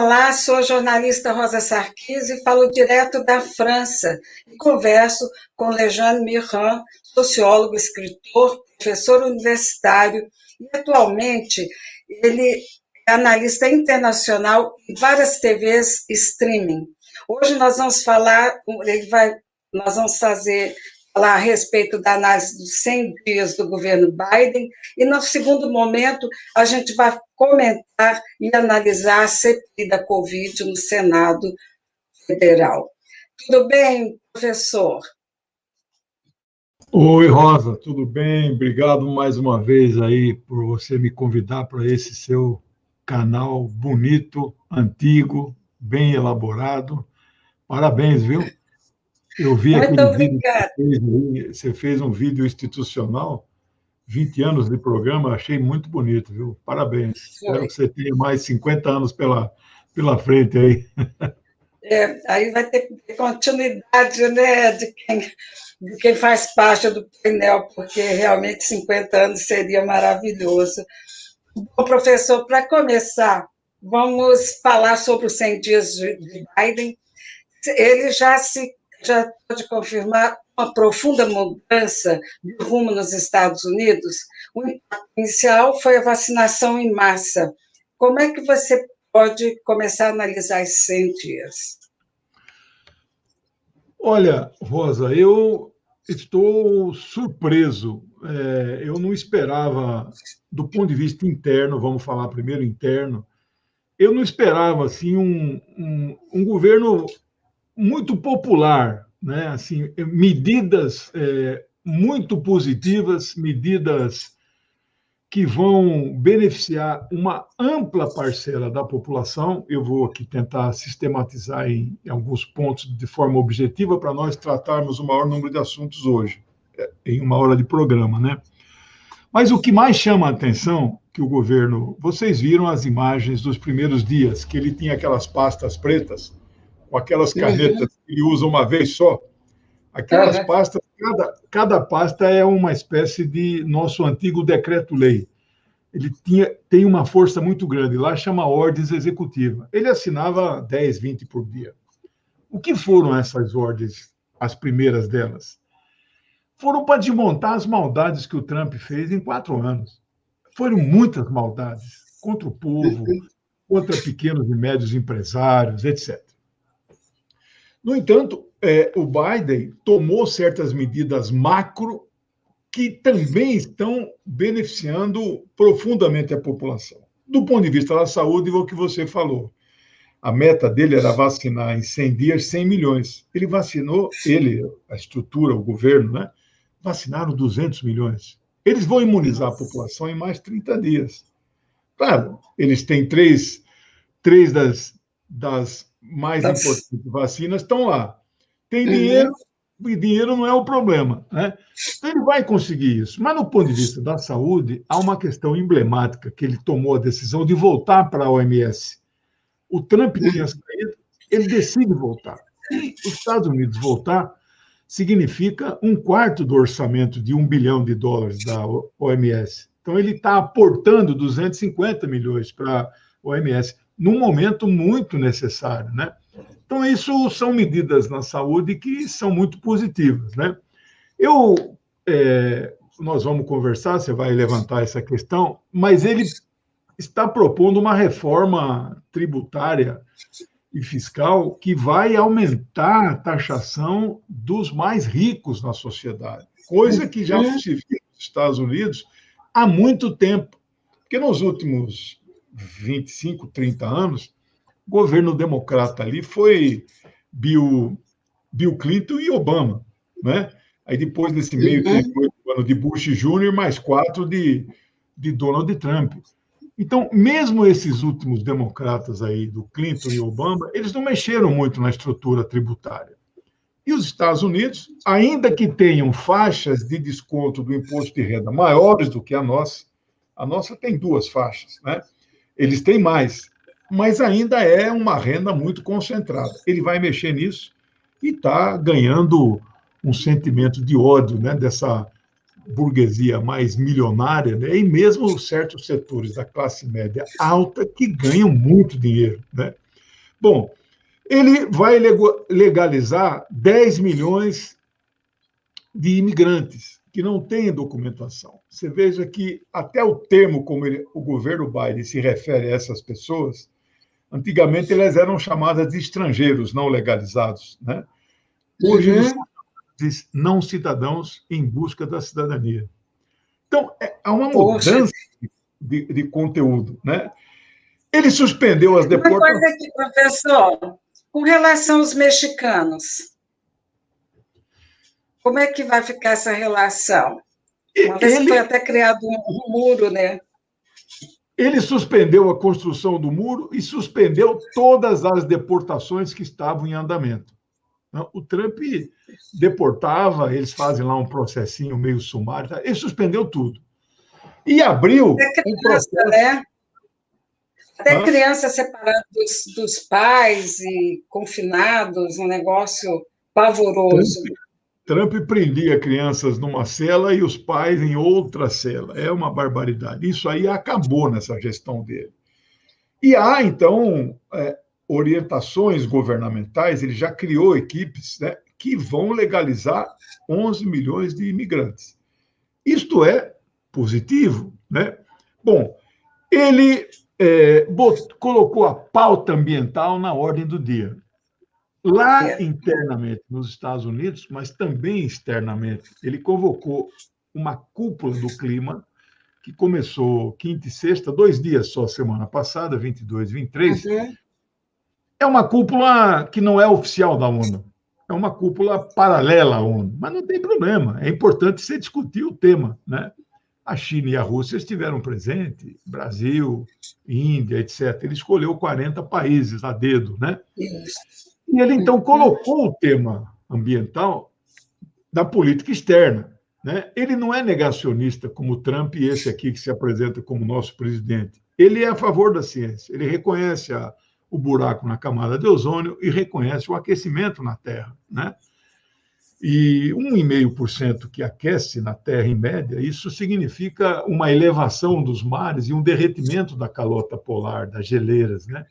Olá, sou a jornalista Rosa Sarquis e falo direto da França. E converso com Lejane Mirand, sociólogo, escritor, professor universitário e atualmente ele é analista internacional em várias TVs streaming. Hoje nós vamos falar a respeito da análise dos 100 dias do governo Biden e, no segundo momento, a gente vai comentar e analisar a CPI da Covid no Senado Federal. Tudo bem, professor? Oi, Rosa, tudo bem? Obrigado mais uma vez aí por você me convidar para esse seu canal bonito, antigo, bem elaborado. Parabéns, viu? Eu vi Muito aquele vídeo obrigada. que você fez um vídeo institucional, 20 anos de programa, achei muito bonito, viu? Parabéns. Espero que você tenha mais 50 anos pela frente aí. Aí vai ter continuidade, né, de quem faz parte do painel, porque realmente 50 anos seria maravilhoso. Bom, professor, para começar, vamos falar sobre os 100 dias de Biden. Ele já pode confirmar uma profunda mudança de rumo nos Estados Unidos. O impacto inicial foi a vacinação em massa. Como é que você pode começar a analisar esses 100 dias? Olha, Rosa, eu estou surpreso. Eu não esperava, do ponto de vista interno, vamos falar primeiro interno, eu não esperava assim um governo muito popular, né? Assim, medidas muito positivas, medidas que vão beneficiar uma ampla parcela da população. Eu vou aqui tentar sistematizar em alguns pontos de forma objetiva para nós tratarmos o maior número de assuntos hoje, em uma hora de programa, né? Mas o que mais chama a atenção que o governo, vocês viram as imagens dos primeiros dias, que ele tinha aquelas pastas pretas, com aquelas canetas que ele usa uma vez só. Aquelas pastas, cada pasta é uma espécie de nosso antigo decreto-lei. Ele tem uma força muito grande, lá chama ordens executivas. Ele assinava 10, 20 por dia. O que foram essas ordens, as primeiras delas? Foram para desmontar as maldades que o Trump fez em 4 anos. Foram muitas maldades contra o povo, contra pequenos e médios empresários, etc. No entanto, o Biden tomou certas medidas macro que também estão beneficiando profundamente a população. Do ponto de vista da saúde, o que você falou. A meta dele era vacinar em 100 dias 100 milhões. Ele vacinou, a estrutura, o governo, né? Vacinaram 200 milhões. Eles vão imunizar a população em mais 30 dias. Claro, eles têm três das mais importantes vacinas estão lá. Tem dinheiro, e dinheiro não é o problema, né? Então, ele vai conseguir isso. Mas, no ponto de vista da saúde, há uma questão emblemática que ele tomou a decisão de voltar para a OMS. O Trump tinha saído, ele decide voltar. E os Estados Unidos voltar significa 1/4 do orçamento de $1 bilhão da OMS. Então, ele está aportando 250 milhões para a OMS, num momento muito necessário, né? Então, isso são medidas na saúde que são muito positivas, né? Nós vamos conversar, você vai levantar essa questão, mas ele está propondo uma reforma tributária e fiscal que vai aumentar a taxação dos mais ricos na sociedade, coisa que já se viu nos Estados Unidos há muito tempo, porque nos últimos 25, 30 anos, o governo democrata ali foi Bill Clinton e Obama, né? Aí depois desse meio tempo, 8 anos de Bush Jr., mais 4 de Donald Trump. Então, mesmo esses últimos democratas aí, do Clinton e Obama, eles não mexeram muito na estrutura tributária. E os Estados Unidos, ainda que tenham faixas de desconto do imposto de renda maiores do que a nossa tem 2 faixas, né? Eles têm mais, mas ainda é uma renda muito concentrada. Ele vai mexer nisso e está ganhando um sentimento de ódio, né, dessa burguesia mais milionária, né, e mesmo certos setores da classe média alta que ganham muito dinheiro, né? Bom, ele vai legalizar 10 milhões de imigrantes que não têm documentação. Você veja que até o termo como o governo Biden se refere a essas pessoas, antigamente elas eram chamadas de estrangeiros não legalizados, né? Hoje eles são de não cidadãos em busca da cidadania. Então, há uma mudança de conteúdo, né? Ele suspendeu as deportações. Uma coisa aqui, professor, com relação aos mexicanos, como é que vai ficar essa relação? Uma vez foi até criado um muro, né? Ele suspendeu a construção do muro e suspendeu todas as deportações que estavam em andamento. O Trump deportava, eles fazem lá um processinho meio sumário, ele suspendeu tudo. E abriu um processo... né? Até crianças separadas dos pais e confinados, um negócio pavoroso. Trump prendia crianças numa cela e os pais em outra cela. É uma barbaridade. Isso aí acabou nessa gestão dele. E há, então, orientações governamentais, ele já criou equipes, né, que vão legalizar 11 milhões de imigrantes. Isto é positivo, né? Bom, ele colocou a pauta ambiental na ordem do dia. Lá internamente nos Estados Unidos, mas também externamente, ele convocou uma cúpula do clima que começou quinta e sexta, 2 dias só semana passada, 22 e 23. É uma cúpula que não é oficial da ONU, é uma cúpula paralela à ONU, mas não tem problema, é importante você discutir o tema, né? A China e a Rússia estiveram presentes, Brasil, Índia, etc. Ele escolheu 40 países a dedo, né? E ele, então, colocou o tema ambiental da política externa, né? Ele não é negacionista como o Trump e esse aqui que se apresenta como nosso presidente. Ele é a favor da ciência, ele reconhece o buraco na camada de ozônio e reconhece o aquecimento na Terra, né? E 1,5% que aquece na Terra, em média, isso significa uma elevação dos mares e um derretimento da calota polar, das geleiras, né?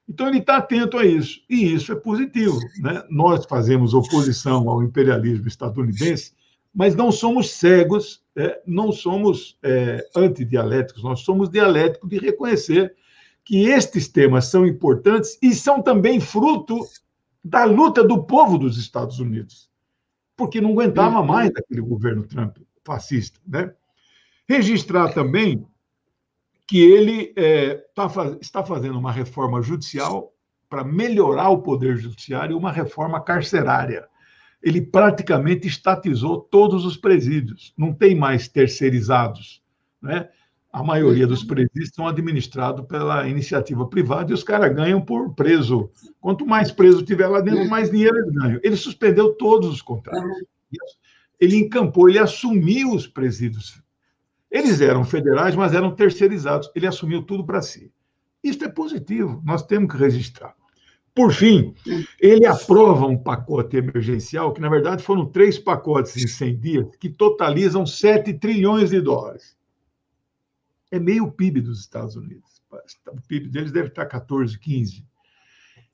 Então, ele está atento a isso, e isso é positivo, né? Nós fazemos oposição ao imperialismo estadunidense, mas não somos cegos, não somos antidialéticos, nós somos dialéticos de reconhecer que estes temas são importantes e são também fruto da luta do povo dos Estados Unidos, porque não aguentava mais daquele governo Trump fascista, né? Registrar também que ele está fazendo uma reforma judicial para melhorar o poder judiciário e uma reforma carcerária. Ele praticamente estatizou todos os presídios, não tem mais terceirizados, né? A maioria dos presídios são administrados pela iniciativa privada e os caras ganham por preso. Quanto mais preso tiver lá dentro, mais dinheiro eles ganham. Ele suspendeu todos os contratos. Ele encampou, ele assumiu os presídios. Eles eram federais, mas eram terceirizados. Ele assumiu tudo para si. Isso é positivo, nós temos que registrar. Por fim, ele aprova um pacote emergencial, que, na verdade, foram 3 pacotes em 100 dias, que totalizam 7 trilhões de dólares. É meio PIB dos Estados Unidos. O PIB deles deve estar 14, 15.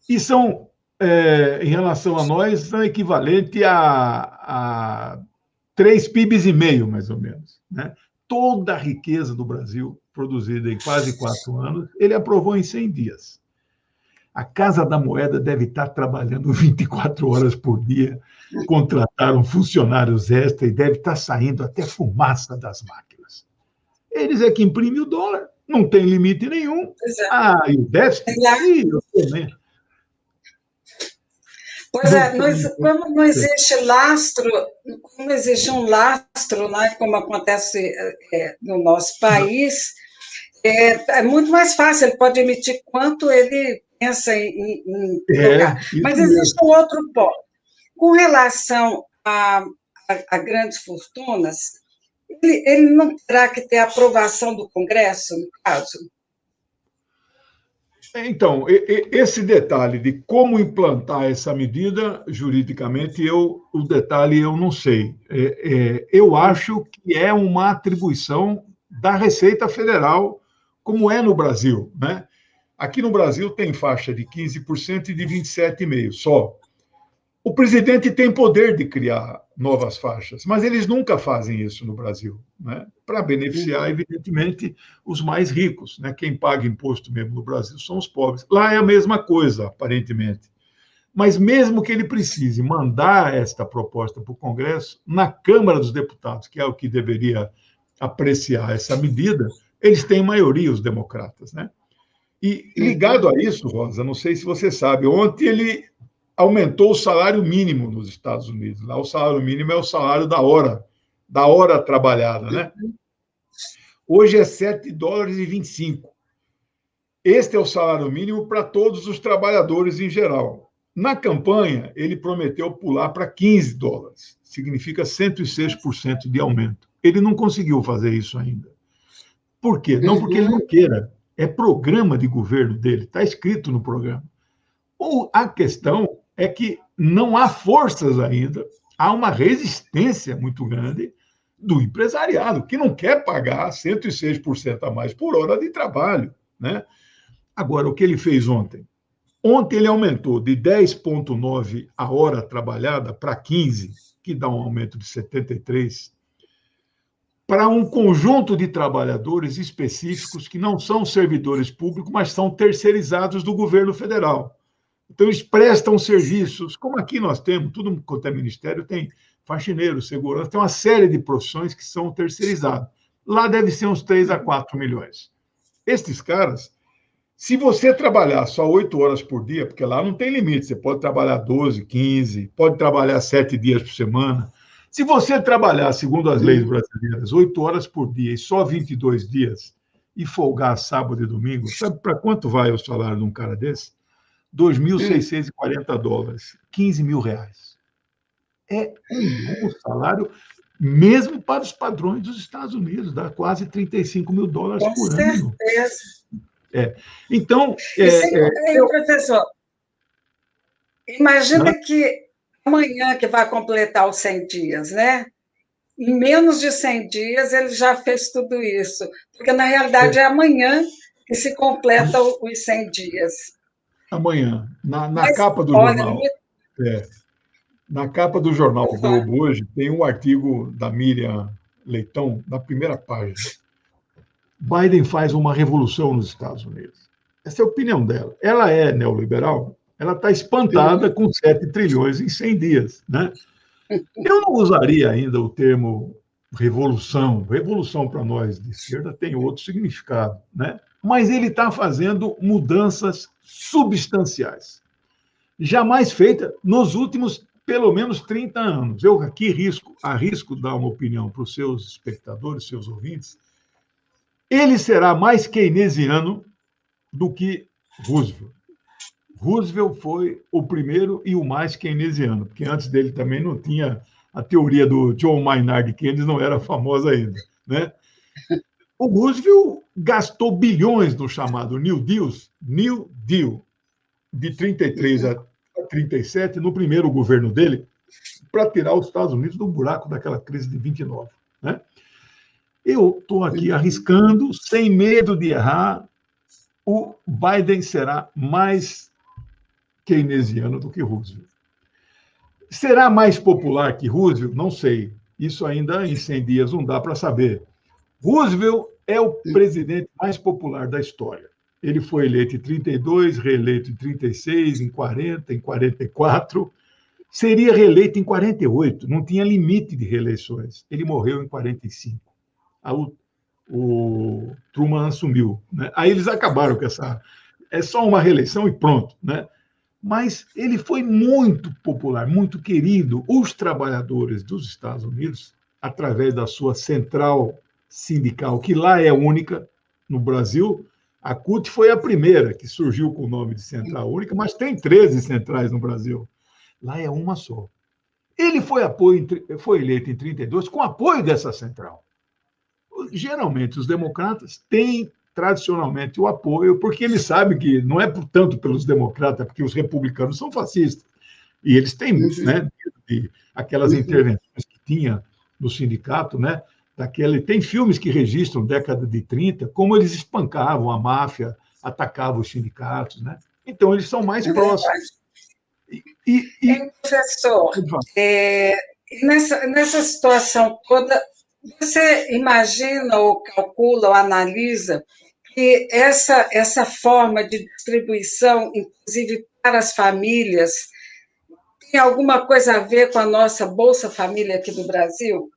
E são, em relação a nós, são equivalentes a 3 PIBs e meio, mais ou menos, né? Toda a riqueza do Brasil, produzida em quase 4 anos, ele aprovou em 100 dias. A Casa da Moeda deve estar trabalhando 24 horas por dia, contrataram funcionários extra e deve estar saindo até fumaça das máquinas. Eles é que imprimem o dólar, não tem limite nenhum. E o déficit? Eu também. Pois é, como não existe lastro, como existe um lastro, né, como acontece no nosso país, é muito mais fácil, ele pode emitir quanto ele pensa em colocar. Mas existe um outro ponto. Com relação a grandes fortunas, ele não terá que ter aprovação do Congresso, no caso? Então, esse detalhe de como implantar essa medida juridicamente, o detalhe eu não sei. Eu acho que é uma atribuição da Receita Federal, como é no Brasil, né? Aqui no Brasil tem faixa de 15% e de 27,5% só. O presidente tem poder de criar novas faixas, mas eles nunca fazem isso no Brasil, né? Para beneficiar, evidentemente, os mais ricos, né? Quem paga imposto mesmo no Brasil são os pobres. Lá é a mesma coisa, aparentemente. Mas mesmo que ele precise mandar esta proposta para o Congresso, na Câmara dos Deputados, que é o que deveria apreciar essa medida, eles têm maioria, os democratas, né? E ligado a isso, Rosa, não sei se você sabe, ontem ele aumentou o salário mínimo nos Estados Unidos. Lá o salário mínimo é o salário da hora trabalhada, né? Hoje é 7 dólares e 25. Este é o salário mínimo para todos os trabalhadores em geral. Na campanha, ele prometeu pular para 15 dólares. Significa 106% de aumento. Ele não conseguiu fazer isso ainda. Por quê? Não porque ele não queira. É programa de governo dele, está escrito no programa. A questão é que não há forças ainda, há uma resistência muito grande do empresariado, que não quer pagar 106% a mais por hora de trabalho, né? Agora, o que ele fez ontem? Ontem ele aumentou de 10,9 a hora trabalhada para 15, que dá um aumento de 73, para um conjunto de trabalhadores específicos que não são servidores públicos, mas são terceirizados do governo federal. Então, eles prestam serviços, como aqui nós temos, tudo quanto é ministério tem faxineiro, segurança, tem uma série de profissões que são terceirizadas. Lá deve ser uns 3 a 4 milhões. Estes caras, se você trabalhar só 8 horas por dia, porque lá não tem limite, você pode trabalhar 12, 15, pode trabalhar 7 dias por semana. Se você trabalhar, segundo as leis brasileiras, 8 horas por dia e só 22 dias, e folgar sábado e domingo, sabe para quanto vai o salário de um cara desse? 2.640 dólares, 15 mil reais. É um bom salário, mesmo para os padrões dos Estados Unidos, dá quase 35 mil dólares por ano. Com certeza. Então, professor, imagina que amanhã que vai completar os 100 dias, né? Em menos de 100 dias ele já fez tudo isso, porque na realidade é amanhã que se completa os 100 dias. Amanhã, na capa do jornal. Na capa do jornal O Globo hoje tem um artigo da Miriam Leitão, na primeira página. Biden faz uma revolução nos Estados Unidos. Essa é a opinião dela. Ela é neoliberal, ela está espantada com 7 trilhões em 100 dias, né? Eu não usaria ainda o termo revolução. Revolução para nós de esquerda tem outro significado, né? Mas ele está fazendo mudanças substanciais, jamais feita nos últimos pelo menos 30 anos. Eu aqui arrisco dar uma opinião para os seus espectadores, seus ouvintes. Ele será mais keynesiano do que Roosevelt. Roosevelt foi o primeiro e o mais keynesiano, porque antes dele também não tinha a teoria do John Maynard Keynes, não era famosa ainda, né? O Roosevelt gastou bilhões no chamado New Deal, de 33 a 37, no primeiro governo dele, para tirar os Estados Unidos do buraco daquela crise de 29, né? Eu estou aqui arriscando, sem medo de errar, o Biden será mais keynesiano do que Roosevelt. Será mais popular que Roosevelt? Não sei. Isso ainda em 100 dias não dá para saber. Roosevelt é o presidente mais popular da história. Ele foi eleito em 32, reeleito em 36, em 40, em 44. Seria reeleito em 48, não tinha limite de reeleições. Ele morreu em 45. O Truman assumiu, né? Aí eles acabaram com essa... É só uma reeleição e pronto, né? Mas ele foi muito popular, muito querido. Os trabalhadores dos Estados Unidos, através da sua central sindical, que lá é única, no Brasil, a CUT foi a primeira que surgiu com o nome de Central Única, mas tem 13 centrais no Brasil. Lá é uma só. Ele foi eleito em 32 com apoio dessa central. Geralmente, os democratas têm tradicionalmente o apoio, porque eles sabem que não é tanto pelos democratas, é porque os republicanos são fascistas. E eles têm, né, aquelas intervenções que tinha no sindicato, né? Tem filmes que registram década de 30, como eles espancavam a máfia, atacava os sindicatos, né? Então, eles são mais É próximos. verdade. E Professor, nessa situação toda, você imagina ou calcula ou analisa que essa forma de distribuição, inclusive para as famílias, tem alguma coisa a ver com a nossa Bolsa Família aqui do Brasil?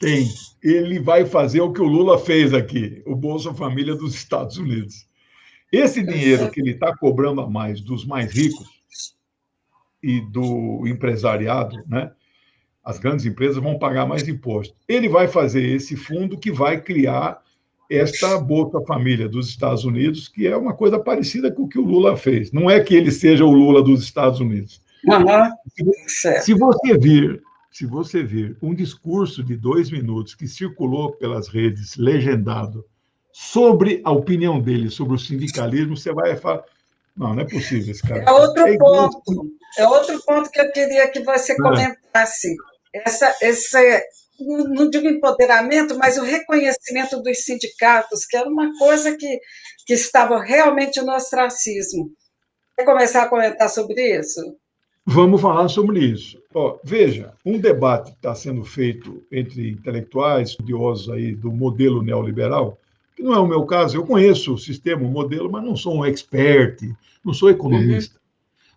tem. Ele vai fazer o que o Lula fez aqui, o Bolsa Família dos Estados Unidos. Esse dinheiro que ele está cobrando a mais dos mais ricos e do empresariado, né? As grandes empresas vão pagar mais imposto. Ele vai fazer esse fundo que vai criar esta Bolsa Família dos Estados Unidos, que é uma coisa parecida com o que o Lula fez. Não é que ele seja o Lula dos Estados Unidos. Uhum. Se você vir, se você vir um discurso de 2 minutos que circulou pelas redes, legendado, sobre a opinião dele sobre o sindicalismo, você vai falar, não é possível esse cara. É outro igual... ponto. É outro ponto que eu queria que você comentasse. Não digo empoderamento, mas o reconhecimento dos sindicatos, que era uma coisa que estava realmente no ostracismo. Quer começar a comentar sobre isso? Vamos falar sobre isso. Veja, um debate que está sendo feito entre intelectuais, estudiosos aí do modelo neoliberal, que não é o meu caso, eu conheço o sistema, o modelo, mas não sou um expert, não sou economista.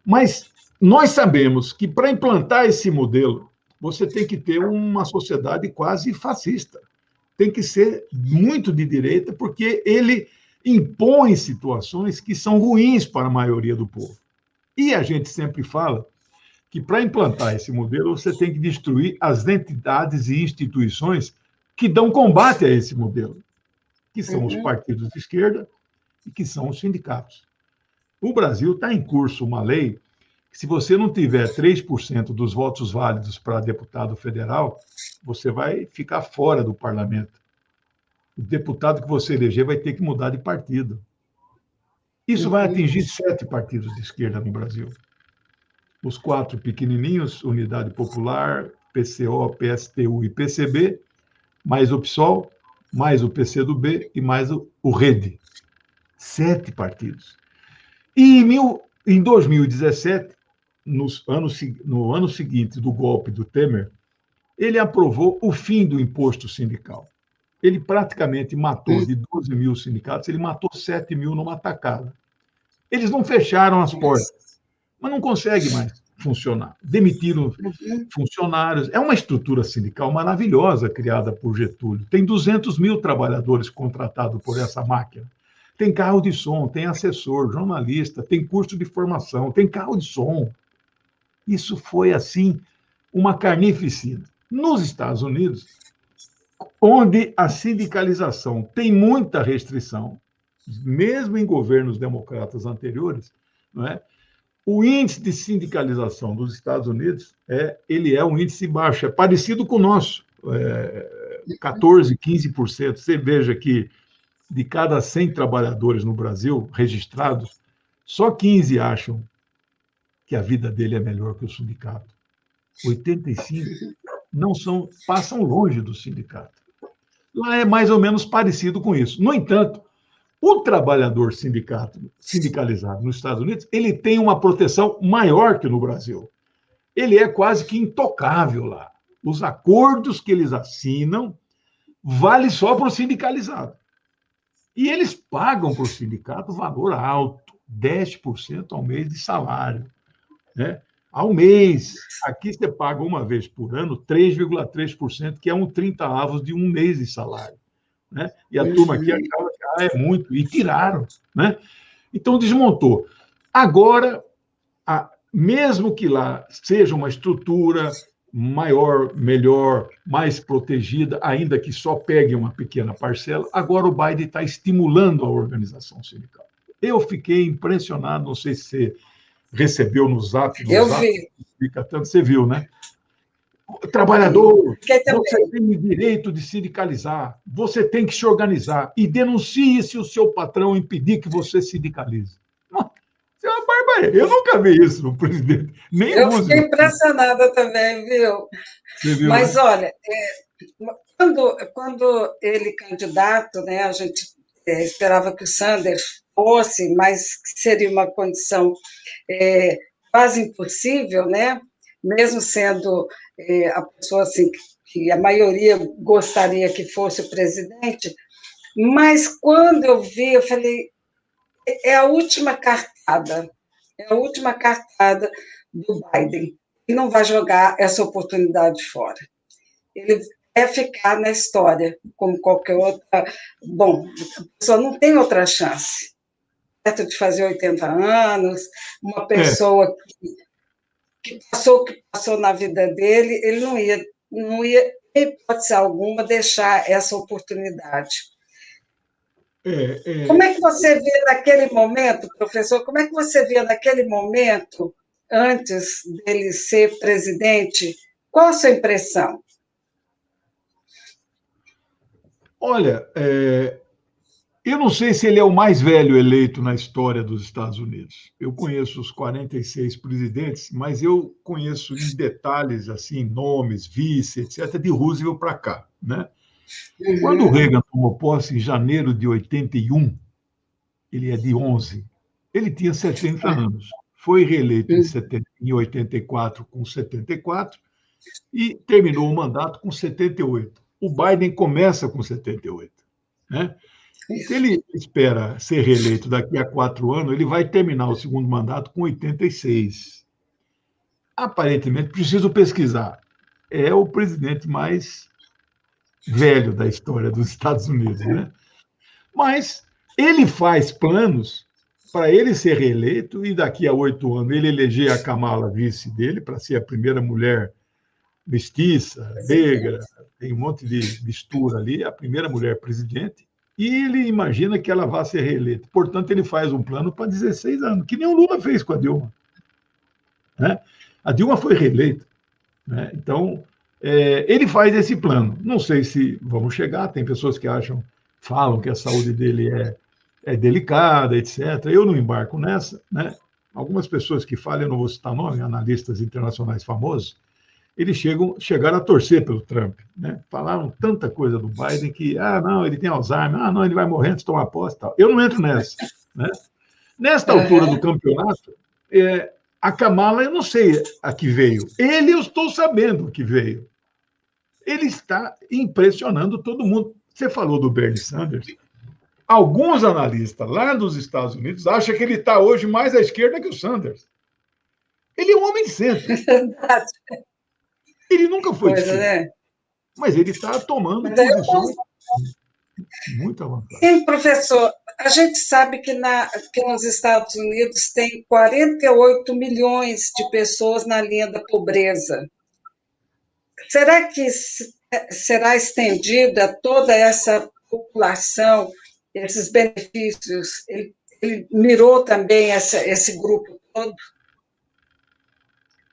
Mas nós sabemos que para implantar esse modelo, você tem que ter uma sociedade quase fascista. Tem que ser muito de direita, porque ele impõe situações que são ruins para a maioria do povo. E a gente sempre fala que para implantar esse modelo, você tem que destruir as entidades e instituições que dão combate a esse modelo, que são os partidos de esquerda e que são os sindicatos. O Brasil está em curso uma lei que, se você não tiver 3% dos votos válidos para deputado federal, você vai ficar fora do parlamento. O deputado que você eleger vai ter que mudar de partido. Isso vai atingir 7 partidos de esquerda no Brasil. Os 4 pequenininhos, Unidade Popular, PCO, PSTU e PCB, mais o PSOL, mais o PCdoB e mais o Rede. 7 partidos. E em 2017, no ano seguinte do golpe do Temer, ele aprovou o fim do imposto sindical. Ele praticamente matou, de 12 mil sindicatos, ele matou 7 mil numa tacada. Eles não fecharam as portas, mas não consegue mais funcionar. Demitiram funcionários. É uma estrutura sindical maravilhosa criada por Getúlio. Tem 200 mil trabalhadores contratados por essa máquina. Tem carro de som, tem assessor, jornalista, tem curso de formação, tem carro de som. Isso foi, assim, uma carnificina. Nos Estados Unidos, onde a sindicalização tem muita restrição, mesmo em governos democratas anteriores, não é? O índice de sindicalização dos Estados Unidos ele é um índice baixo, é parecido com o nosso, 14%, 15%. Você veja que de cada 100 trabalhadores no Brasil registrados, só 15 acham que a vida dele é melhor que o sindicato. 85 passam longe do sindicato. Lá é mais ou menos parecido com isso. No entanto, o trabalhador sindicalizado nos Estados Unidos, ele tem uma proteção maior que no Brasil. Ele é quase que intocável lá. Os acordos que eles assinam valem só para o sindicalizado. E eles pagam para o sindicato valor alto, 10% ao mês de salário. Né? Ao mês. Aqui você paga uma vez por ano 3,3%, que é 30 avos de um mês de salário. Né? E a turma aqui achava que é muito, e tiraram. Né? Então, desmontou. Agora, mesmo que lá seja uma estrutura maior, melhor, mais protegida, ainda que só pegue uma pequena parcela, agora o Biden está estimulando a organização sindical. Eu fiquei impressionado, não sei se você recebeu no Zap. Eu vi. Você viu, né? Trabalhador, você tem o direito de sindicalizar, você tem que se organizar e denuncie se o seu patrão impedir que você sindicalize. Isso é uma barbaridade. Eu nunca vi isso no presidente. Nem eu fiquei impressionada também, viu? Você viu, mas, né? olha, quando ele candidato, né, a gente esperava que o Sanders fosse, mas que seria uma condição quase impossível, né? Mesmo sendo a pessoa assim, que a maioria gostaria que fosse o presidente, mas quando eu vi, eu falei, é a última cartada, do Biden. Ele não vai jogar essa oportunidade fora. Ele vai ficar na história, como qualquer outra. Bom, a pessoa não tem outra chance. Perto de fazer 80 anos, uma pessoa que passou o que passou na vida dele, ele não ia, em hipótese alguma, deixar essa oportunidade. Como é que você vê naquele momento, professor, como é que você vê naquele momento, antes dele ser presidente, qual a sua impressão? Olha, eu não sei se ele é o mais velho eleito na história dos Estados Unidos. Eu conheço os 46 presidentes, mas eu conheço em detalhes, assim, nomes, vice, etc., de Roosevelt para cá, né? Quando o Reagan tomou posse em janeiro de 81, ele é de 11, ele tinha 70 anos. Foi reeleito em 84 com 74 e terminou o mandato com 78. O Biden começa com 78, né? Se ele espera ser reeleito daqui a 4 anos, ele vai terminar o segundo mandato com 86. Aparentemente, preciso pesquisar. É o presidente mais velho da história dos Estados Unidos, né? Mas ele faz planos para ele ser reeleito e daqui a 8 anos ele eleger a Kamala vice dele para ser a primeira mulher mestiça, negra, tem um monte de mistura ali, a primeira mulher presidente, e ele imagina que ela vai ser reeleita. Portanto, ele faz um plano para 16 anos, que nem o Lula fez com a Dilma, né? A Dilma foi reeleita, né? Então, ele faz esse plano. Não sei se vamos chegar, tem pessoas que falam que a saúde dele é delicada, etc. Eu não embarco nessa, né? Algumas pessoas que falam, eu não vou citar nome, analistas internacionais famosos, eles chegaram a torcer pelo Trump, né? Falaram tanta coisa do Biden que, não, ele tem Alzheimer, não, ele vai morrer antes de tomar posse, tal. Eu não entro nessa, né? Nesta altura do campeonato, a Kamala, eu não sei a que veio. Ele, eu estou sabendo que veio. Ele está impressionando todo mundo. Você falou do Bernie Sanders. Alguns analistas lá dos Estados Unidos acham que ele está hoje mais à esquerda que o Sanders. Ele é um homem de centro. Verdade. Ele nunca foi de Coisa, esquerda, né? mas ele está tomando Mas aí eu posições muito avançadas. Sim, professor, a gente sabe que nos Estados Unidos tem 48 milhões de pessoas na linha da pobreza. Será que será estendida toda essa população, esses benefícios? Ele mirou também esse grupo todo?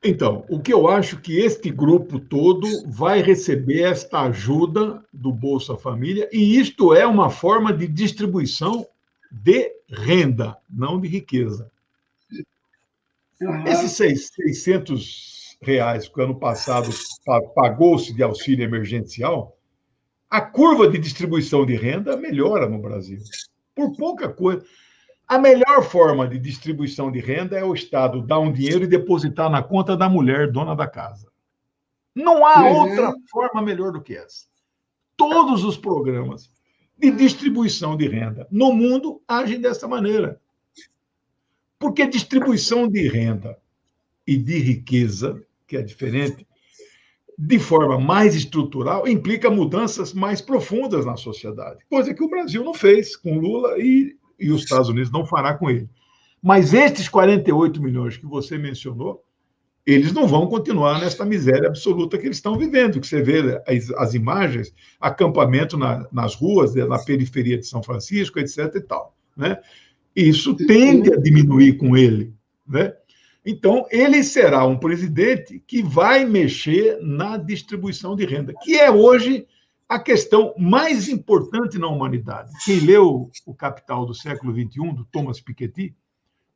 Então, o que eu acho que este grupo todo vai receber esta ajuda do Bolsa Família, e isto é uma forma de distribuição de renda, não de riqueza. Esses R$ 600 que o ano passado pagou-se de auxílio emergencial, a curva de distribuição de renda melhora no Brasil. Por pouca coisa. A melhor forma de distribuição de renda é o Estado dar um dinheiro e depositar na conta da mulher, dona da casa. Não há outra forma melhor do que essa. Todos os programas de distribuição de renda no mundo agem dessa maneira. Porque distribuição de renda e de riqueza, que é diferente, de forma mais estrutural, implica mudanças mais profundas na sociedade, coisa que o Brasil não fez com Lula e os Estados Unidos não fará com ele. Mas estes 48 milhões que você mencionou, eles não vão continuar nessa miséria absoluta que eles estão vivendo, que você vê as imagens, acampamento nas ruas, na periferia de São Francisco, etc. e tal, né? Isso tende a diminuir com ele, né? Então, ele será um presidente que vai mexer na distribuição de renda, que é hoje a questão mais importante na humanidade. Quem leu O Capital do século XXI, do Thomas Piketty,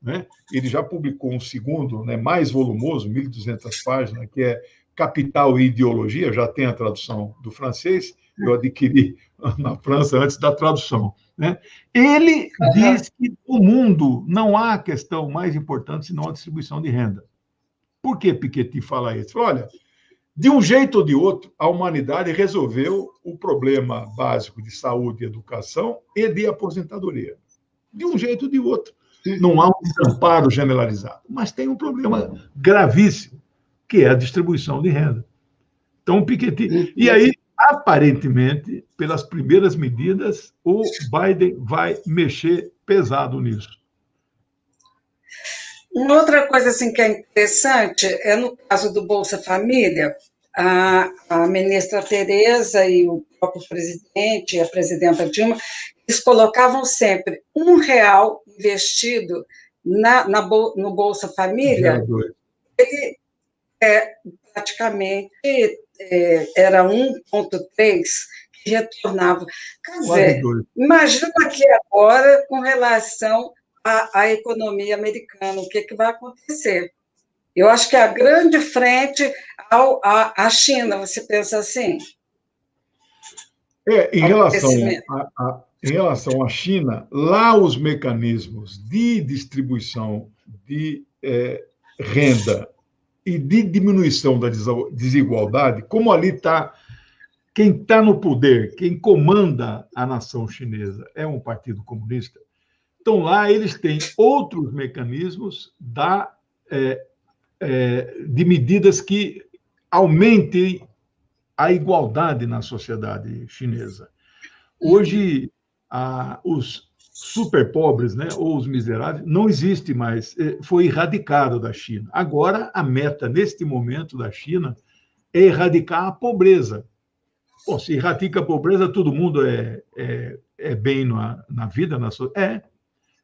né, ele já publicou um segundo, né, mais volumoso, 1.200 páginas, que é Capital e Ideologia, já tem a tradução do francês, eu adquiri na França antes da tradução, né? Ele diz que no mundo não há questão mais importante senão a distribuição de renda. Por que Piketty fala isso? Olha, de um jeito ou de outro, a humanidade resolveu o problema básico de saúde, educação e de aposentadoria. De um jeito ou de outro. Não há um desamparo generalizado, mas tem um problema gravíssimo, que é a distribuição de renda. Então, o Piketty... E aí, aparentemente, pelas primeiras medidas, o Biden vai mexer pesado nisso. Uma outra coisa assim, que é interessante é no caso do Bolsa Família, a ministra Tereza e o próprio presidente, a presidenta Dilma, eles colocavam sempre R$ 1 investido no Bolsa Família, ele praticamente era 1,3 que retornava. Quer dizer, imagina aqui agora com relação à economia americana, o que vai acontecer. Eu acho que a grande frente à China, você pensa assim? Em relação à China, lá os mecanismos de distribuição de renda e de diminuição da desigualdade, como ali está quem está no poder, quem comanda a nação chinesa é um partido comunista, então lá eles têm outros mecanismos de medidas que aumentem a igualdade na sociedade chinesa. Hoje, os super pobres, né, ou os miseráveis, não existe mais, foi erradicado da China. Agora, a meta, neste momento, da China é erradicar a pobreza. Bom, se erradica a pobreza, todo mundo é bem na vida,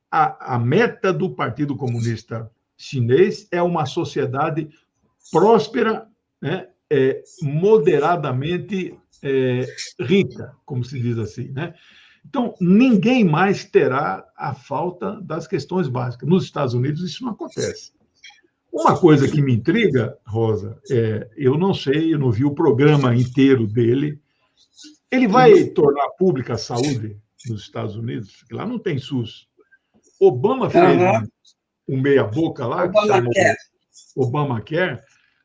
a meta do Partido Comunista Chinês é uma sociedade próspera, né, moderadamente rica, como se diz assim, né? Então, ninguém mais terá a falta das questões básicas. Nos Estados Unidos, isso não acontece. Uma coisa que me intriga, Rosa, eu não sei, eu não vi o programa inteiro dele. Ele vai tornar pública a saúde nos Estados Unidos? Porque lá não tem SUS. Obama fez um meia-boca lá, que chamou Obamacare,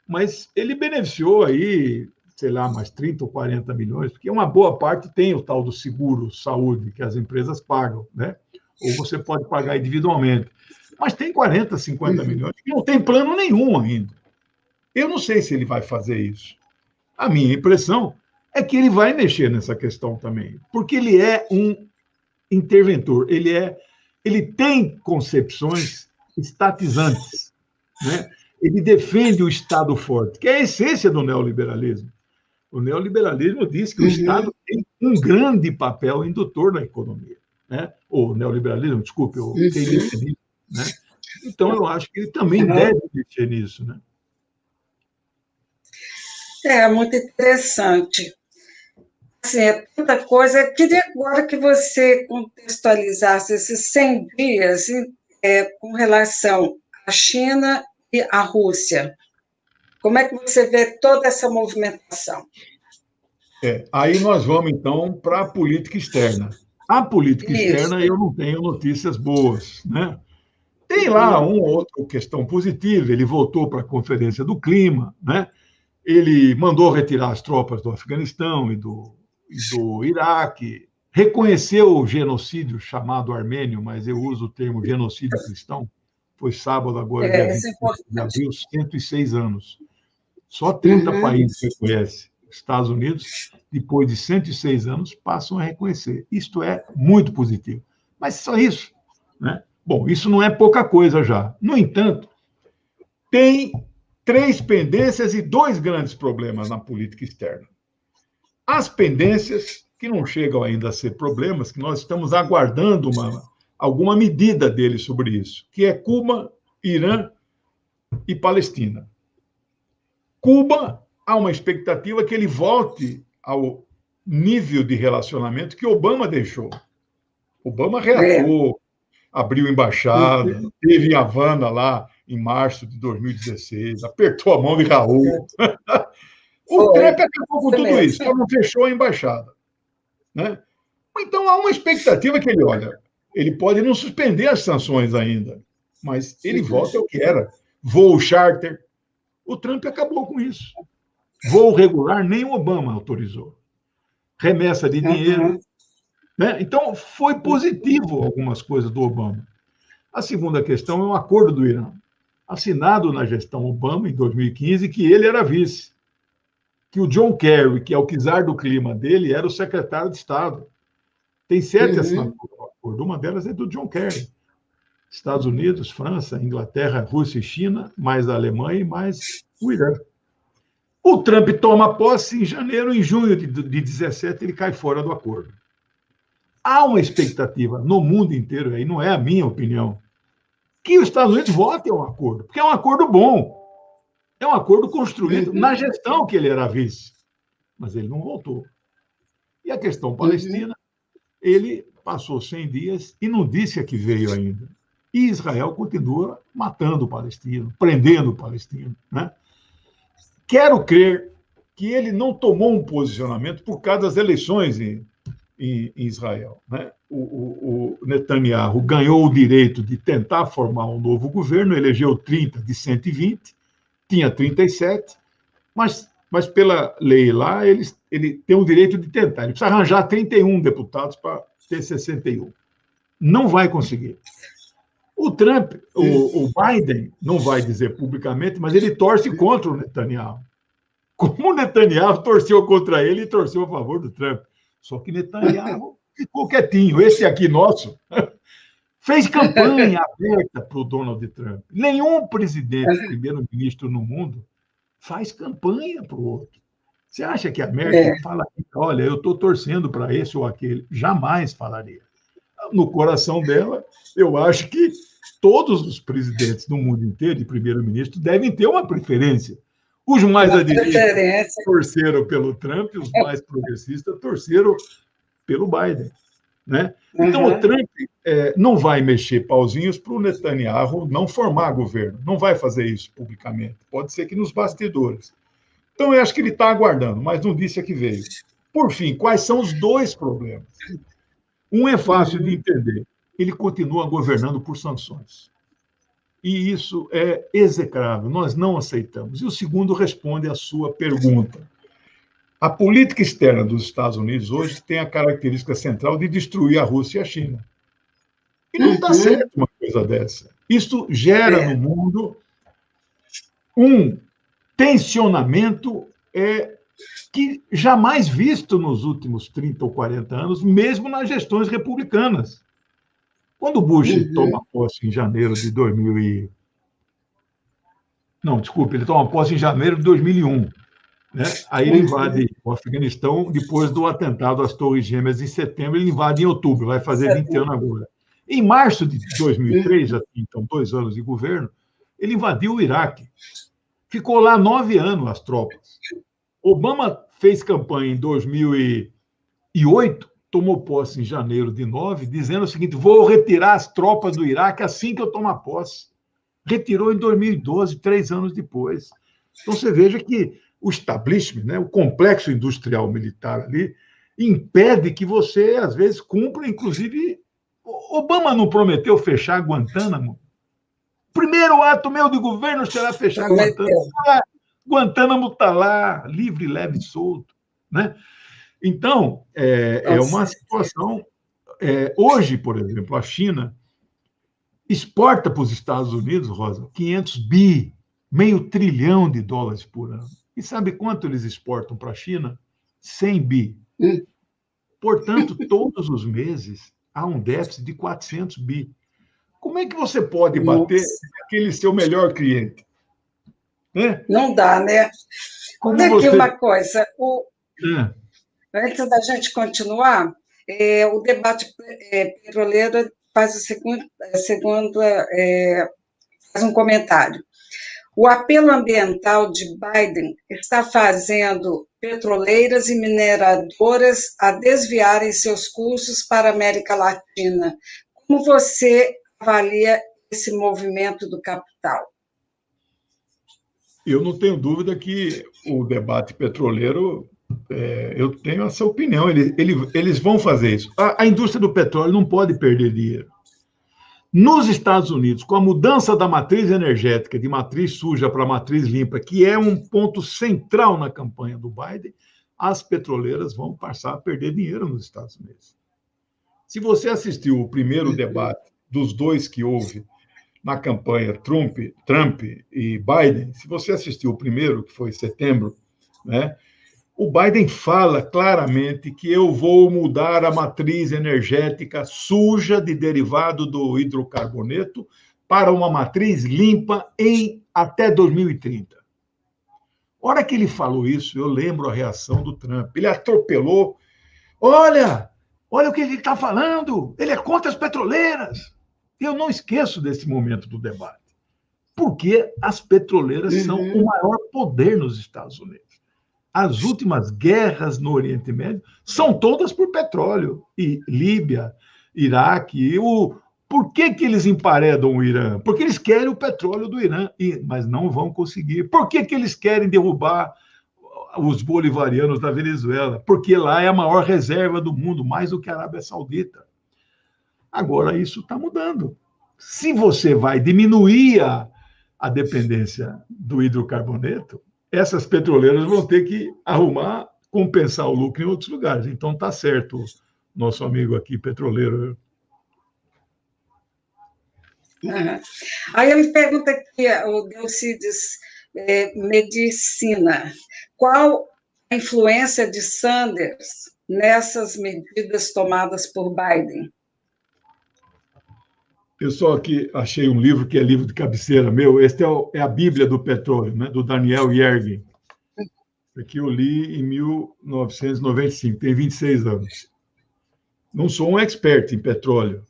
mas ele beneficiou aí, sei lá, mais 30 ou 40 milhões, porque uma boa parte tem o tal do seguro-saúde que as empresas pagam, né? Ou você pode pagar individualmente. Mas tem 40, 50 milhões que não tem plano nenhum ainda. Eu não sei se ele vai fazer isso. A minha impressão é que ele vai mexer nessa questão também, porque ele é um interventor, ele tem concepções estatizantes, né? Ele defende o Estado forte, que é a essência do neoliberalismo. O neoliberalismo diz que o Estado tem um grande papel indutor na economia, né? O neoliberalismo, desculpe, o keynesianismo, né? Então, eu acho que ele também deve mexer nisso, né? Muito interessante. Assim, é tanta coisa. Eu queria agora que você contextualizasse esses 100 dias com relação à China e à Rússia. Como é que você vê toda essa movimentação? Aí nós vamos, então, para a política externa. A política externa, eu não tenho notícias boas, né? Tem lá uma ou outra questão positiva. Ele voltou para a Conferência do Clima, né? Ele mandou retirar as tropas do Afeganistão e do Iraque, reconheceu o genocídio chamado armênio, mas eu uso o termo genocídio cristão. Foi sábado, agora, dia 25 de abril, 106 anos. Só 30 países reconhecem. Estados Unidos, depois de 106 anos, passam a reconhecer. Isto é muito positivo. Mas só isso, né? Bom, isso não é pouca coisa já. No entanto, tem 3 pendências e 2 grandes problemas na política externa. As pendências, que não chegam ainda a ser problemas, que nós estamos aguardando alguma medida dele sobre isso, que é Cuba, Irã e Palestina. Cuba, há uma expectativa que ele volte ao nível de relacionamento que Obama deixou. Obama reatou, abriu embaixada, teve em Havana lá em março de 2016, apertou a mão de Raul. O Trump acabou com tudo isso, só não fechou a embaixada. Né? Então, há uma expectativa que ele pode não suspender as sanções ainda, mas ele volta ao que era. Voo charter. O Trump acabou com isso. Voo regular, nem o Obama autorizou. Remessa de dinheiro. Né? Então, foi positivo algumas coisas do Obama. A segunda questão é um acordo do Irã, assinado na gestão Obama, em 2015, que ele era vice. Que o John Kerry, que é o czar do clima dele, era o secretário de Estado. Tem 7 assinaturas do acordo, uma delas é do John Kerry. Estados Unidos, França, Inglaterra, Rússia e China, mais a Alemanha e mais o Irã. O Trump toma posse em janeiro, em junho de 17 ele cai fora do acordo. Há uma expectativa no mundo inteiro, aí não é a minha opinião, que os Estados Unidos votem ao acordo, porque é um acordo bom. É um acordo construído na gestão que ele era vice, mas ele não voltou. E a questão palestina, ele passou 100 dias e não disse a que veio ainda. E Israel continua matando o palestino, prendendo o palestino. Né? Quero crer que ele não tomou um posicionamento por causa das eleições em Israel. Né? O Netanyahu ganhou o direito de tentar formar um novo governo, elegeu 30 de 120, tinha 37, mas pela lei lá, ele tem o direito de tentar. Ele precisa arranjar 31 deputados para ter 61. Não vai conseguir. O Trump, o Biden, não vai dizer publicamente, mas ele torce contra o Netanyahu. Como o Netanyahu torceu contra ele e torceu a favor do Trump. Só que Netanyahu ficou quietinho. Esse aqui nosso fez campanha aberta para o Donald Trump. Nenhum presidente, primeiro-ministro no mundo, faz campanha para o outro. Você acha que a Merkel fala, olha, eu estou torcendo para esse ou aquele? Jamais falaria. No coração dela, eu acho que todos os presidentes do mundo inteiro, de primeiro-ministro, devem ter uma preferência. Os mais à direita torceram pelo Trump, os mais progressistas torceram pelo Biden. Né? Então, o Trump não vai mexer pauzinhos para o Netanyahu não formar governo. Não vai fazer isso publicamente. Pode ser que nos bastidores. Então, eu acho que ele está aguardando, mas não disse a que veio. Por fim, quais são os dois problemas? Um é fácil de entender. Ele continua governando por sanções. E isso é execrável. Nós não aceitamos. E o segundo responde à sua pergunta. A política externa dos Estados Unidos hoje tem a característica central de destruir a Rússia e a China. E não está certo uma coisa dessa. Isso gera no mundo um tensionamento que jamais visto nos últimos 30 ou 40 anos, mesmo nas gestões republicanas. Quando Bush toma posse em janeiro de 2000 Não, desculpe, ele toma posse em janeiro de 2001. Né? Aí ele invade o Afeganistão depois do atentado às Torres Gêmeas em setembro, ele invade em outubro, vai fazer 20 anos agora. Em março de 2003, já tinha então 2 anos de governo, ele invadiu o Iraque. Ficou lá 9 anos as tropas. Obama fez campanha em 2008, tomou posse em janeiro de 2009, dizendo o seguinte, vou retirar as tropas do Iraque assim que eu tomar posse. Retirou em 2012, 3 anos depois. Então, você veja que o establishment, né, o complexo industrial militar ali, impede que você, às vezes, cumpra, inclusive... Obama não prometeu fechar Guantánamo? Primeiro ato meu de governo será fechar Guantánamo. Guantánamo está lá, livre, leve e solto. Né? Então, é uma situação... hoje, por exemplo, a China exporta para os Estados Unidos, Rosa, 500 bi, meio trilhão de dólares por ano. E sabe quanto eles exportam para a China? 100 bi. Portanto, todos os meses há um déficit de 400 bi. Como é que você pode bater aquele seu melhor cliente? Né? Não dá, né? Olha aqui uma coisa. Antes da gente continuar, o debate petroleiro faz faz um comentário. O apelo ambiental de Biden está fazendo petroleiras e mineradoras a desviarem seus cursos para a América Latina. Como você avalia esse movimento do capital? Eu não tenho dúvida que o debate petroleiro, eu tenho essa opinião, eles vão fazer isso. A indústria do petróleo não pode perder dinheiro. Nos Estados Unidos, com a mudança da matriz energética, de matriz suja para matriz limpa, que é um ponto central na campanha do Biden, as petroleiras vão passar a perder dinheiro nos Estados Unidos. Se você assistiu o primeiro debate dos dois que houve na campanha Trump e Biden, se você assistiu o primeiro, que foi em setembro, né, o Biden fala claramente que eu vou mudar a matriz energética suja de derivado do hidrocarboneto para uma matriz limpa em até 2030. A hora que ele falou isso, eu lembro a reação do Trump. Ele atropelou. Olha o que ele está falando. Ele é contra as petroleiras. Eu não esqueço desse momento do debate, porque as petroleiras são o maior poder nos Estados Unidos. As últimas guerras no Oriente Médio são todas por petróleo. E Líbia, Iraque. Por que eles emparedam o Irã? Porque eles querem o petróleo do Irã, mas não vão conseguir. Por que eles querem derrubar os bolivarianos da Venezuela? Porque lá é a maior reserva do mundo, mais do que a Arábia Saudita. Agora, isso está mudando. Se você vai diminuir a dependência do hidrocarboneto, essas petroleiras vão ter que compensar o lucro em outros lugares. Então, está certo, nosso amigo aqui, petroleiro. Uhum. Aí eu me pergunto aqui, o Delcides, medicina, qual a influência de Sanders nessas medidas tomadas por Biden? Eu só aqui achei um livro que é livro de cabeceira meu. Este é a Bíblia do Petróleo, né, do Daniel Yergin. Aqui eu li em 1995, tem 26 anos. Não sou um expert em petróleo,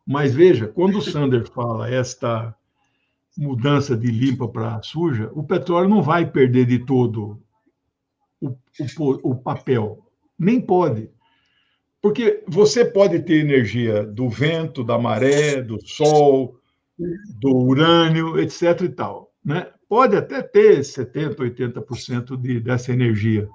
mas veja, quando o Sanders fala esta mudança de limpa para suja, o petróleo não vai perder de todo o papel. Nem pode. Porque você pode ter energia do vento, da maré, do sol, do urânio, etc. e tal. Né? Pode até ter 70%, 80% dessa energia.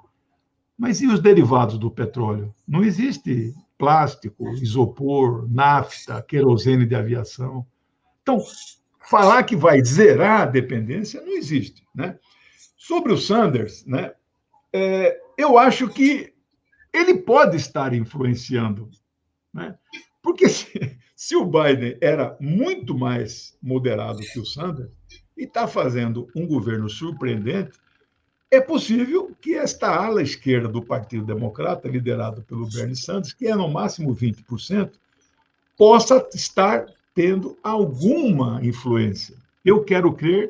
Mas e os derivados do petróleo? Não existe plástico, isopor, nafta, querosene de aviação. Então, falar que vai zerar a dependência não existe. Né? Sobre o Sanders, né, eu acho que ele pode estar influenciando. Né? Porque se o Biden era muito mais moderado que o Sanders e está fazendo um governo surpreendente, é possível que esta ala esquerda do Partido Democrata, liderado pelo Bernie Sanders, que é no máximo 20%, possa estar tendo alguma influência. Eu quero crer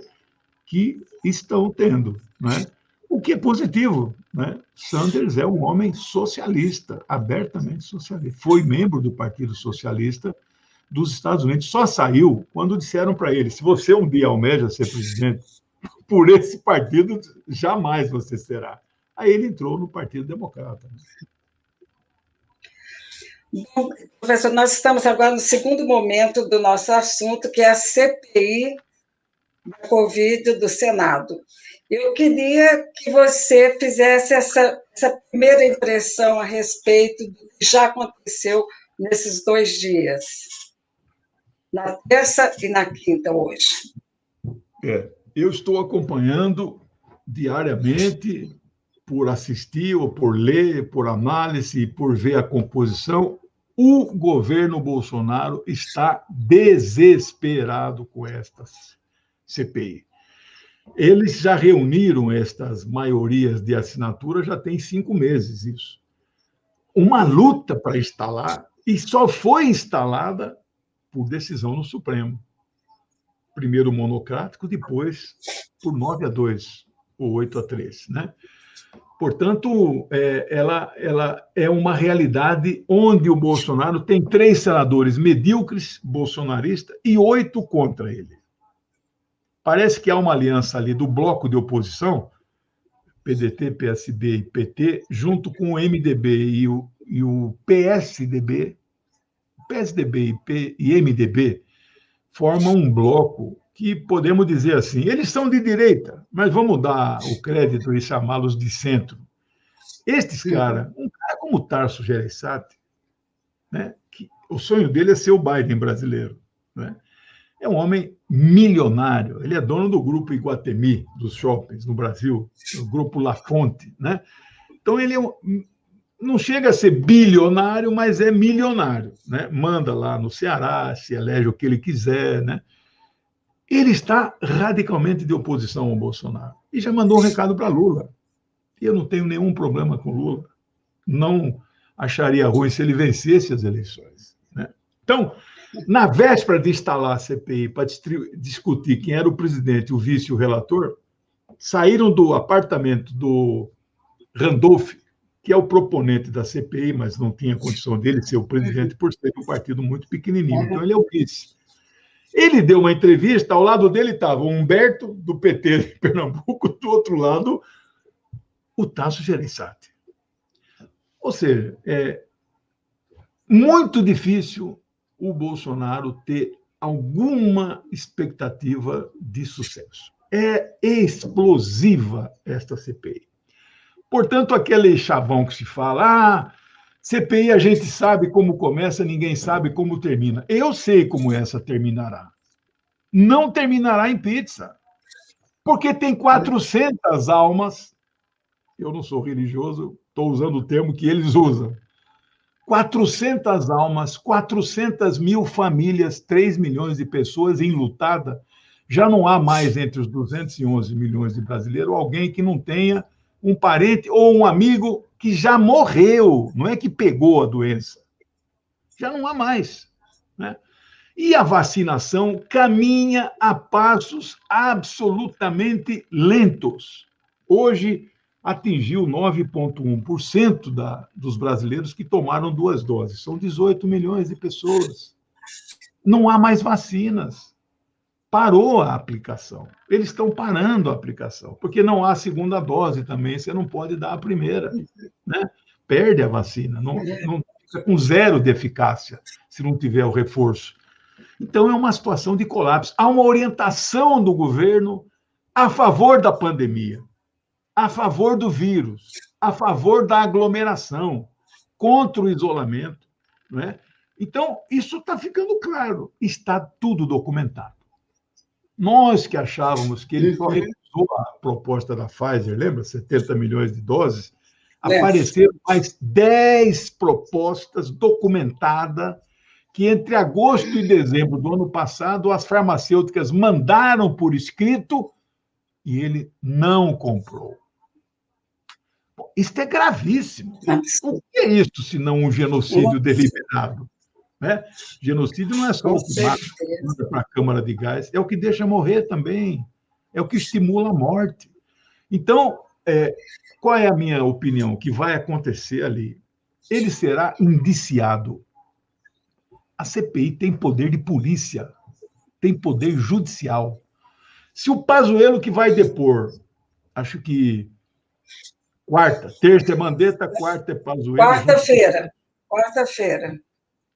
que estão tendo, né? O que é positivo, né? Sanders é um homem socialista, abertamente socialista. Foi membro do Partido Socialista dos Estados Unidos. Só saiu quando disseram para ele: se você um dia almeja ser presidente, por esse partido, jamais você será. Aí ele entrou no Partido Democrata. Bom, professor, nós estamos agora no segundo momento do nosso assunto, que é a CPI da Covid do Senado. Eu queria que você fizesse essa primeira impressão a respeito do que já aconteceu nesses 2 dias, na terça e na quinta, hoje. Eu estou acompanhando diariamente, por assistir, ou por ler, por análise, por ver a composição. O governo Bolsonaro está desesperado com esta CPI. Eles já reuniram estas maiorias de assinatura, já tem 5 meses isso. Uma luta para instalar, e só foi instalada por decisão no Supremo. Primeiro monocrático, depois por 9-2, ou 8-3. Né? Portanto, ela é uma realidade onde o Bolsonaro tem 3 senadores medíocres, bolsonaristas, e 8 contra ele. Parece que há uma aliança ali do bloco de oposição, PDT, PSB e PT, junto com o MDB e o PSDB, PSDB e MDB, formam um bloco que podemos dizer assim, eles são de direita, mas vamos dar o crédito e chamá-los de centro. Estes caras, um cara como Tarso Gereissati, né, que o sonho dele é ser o Biden brasileiro, né? É um homem milionário, ele é dono do grupo Iguatemi, dos shoppings no Brasil, o grupo La Fonte, né? Então ele não chega a ser bilionário, mas é milionário, né? Manda lá no Ceará, se elege o que ele quiser, né? Ele está radicalmente de oposição ao Bolsonaro e já mandou um recado para Lula. Eu não tenho nenhum problema com Lula, não acharia ruim se ele vencesse as eleições, né? Então, na véspera de instalar a CPI para discutir quem era o presidente, o vice e o relator, saíram do apartamento do Randolph, que é o proponente da CPI, mas não tinha condição dele ser o presidente por ser um partido muito pequenininho. Então, ele é o vice. Ele deu uma entrevista, ao lado dele estava o Humberto, do PT de Pernambuco, do outro lado, o Tasso Gereissati. Ou seja, é muito difícil o Bolsonaro ter alguma expectativa de sucesso. É explosiva esta CPI. Portanto, aquele chavão que se fala, CPI a gente sabe como começa, ninguém sabe como termina. Eu sei como essa terminará. Não terminará em pizza, porque tem 400 almas, eu não sou religioso, estou usando o termo que eles usam, 400 almas, 400 mil famílias, 3 milhões de pessoas enlutada. Já não há mais entre os 211 milhões de brasileiros alguém que não tenha um parente ou um amigo que já morreu, não é que pegou a doença. Já não há mais, né? E a vacinação caminha a passos absolutamente lentos. Hoje, atingiu 9,1% dos brasileiros que tomaram 2 doses. São 18 milhões de pessoas. Não há mais vacinas. Parou a aplicação. Eles estão parando a aplicação, porque não há segunda dose também, você não pode dar a primeira, né? Perde a vacina, não fica com 0 de eficácia se não tiver o reforço. Então, é uma situação de colapso. Há uma orientação do governo a favor da pandemia, a favor do vírus, a favor da aglomeração, contra o isolamento, não é? Então, isso está ficando claro, está tudo documentado. Nós que achávamos que ele só recusou a proposta da Pfizer, lembra? 70 milhões de doses, apareceram mais 10 propostas documentadas que entre agosto e dezembro do ano passado as farmacêuticas mandaram por escrito e ele não comprou. Isso é gravíssimo. O que é isso, se não um genocídio deliberado? Né? Genocídio não é só o que mata para a câmara de gás, é o que deixa morrer também, é o que estimula a morte. Então, qual é a minha opinião? O que vai acontecer ali? Ele será indiciado. A CPI tem poder de polícia, tem poder judicial. Se o Pazuello que vai depor, acho que terça é Mandetta, quarta é Pazuello.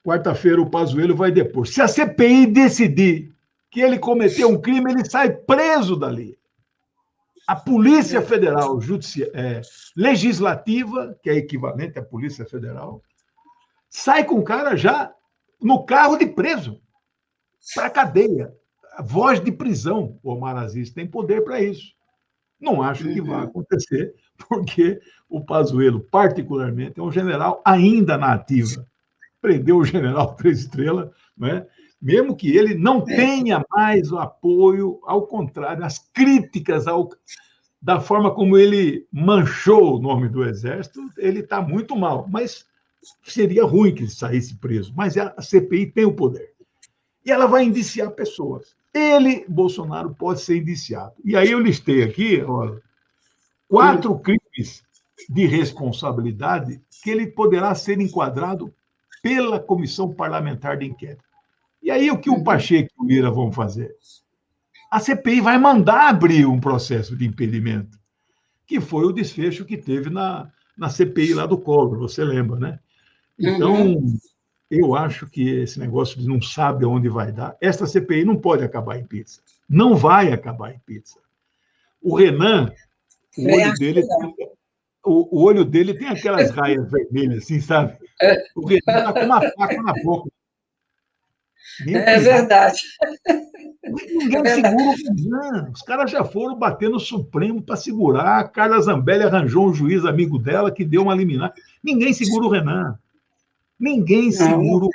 Quarta-feira o Pazuello vai depor. Se a CPI decidir que ele cometeu um crime, ele sai preso dali. A Polícia Federal Legislativa, que é equivalente à Polícia Federal, sai com o cara já no carro de preso, para a cadeia. A voz de prisão, o Omar Aziz tem poder para isso. Não acho que vai acontecer, porque o Pazuello, particularmente, é um general ainda na ativa. Prendeu o general 3 estrelas, né? Mesmo que ele não tenha mais o apoio, ao contrário, as críticas da forma como ele manchou o nome do Exército, ele está muito mal, mas seria ruim que ele saísse preso. Mas a CPI tem o poder. E ela vai indiciar pessoas. Ele, Bolsonaro, pode ser indiciado. E aí eu listei aqui, olha, 4 crimes de responsabilidade que ele poderá ser enquadrado pela Comissão Parlamentar de Inquérito. E aí o que o Pacheco e o Lira vão fazer? A CPI vai mandar abrir um processo de impedimento, que foi o desfecho que teve na CPI lá do Collor, você lembra, né? Então, eu acho que esse negócio de não sabe aonde vai dar, esta CPI não pode acabar em pizza. Não vai acabar em pizza. O Renan, o olho dele tem aquelas raias vermelhas, assim, sabe? O Renan está com uma faca na boca. É verdade. Ninguém segura o Renan. Os caras já foram bater no Supremo para segurar. A Carla Zambelli arranjou um juiz amigo dela que deu uma liminar. Ninguém segura o Renan. Ninguém segura o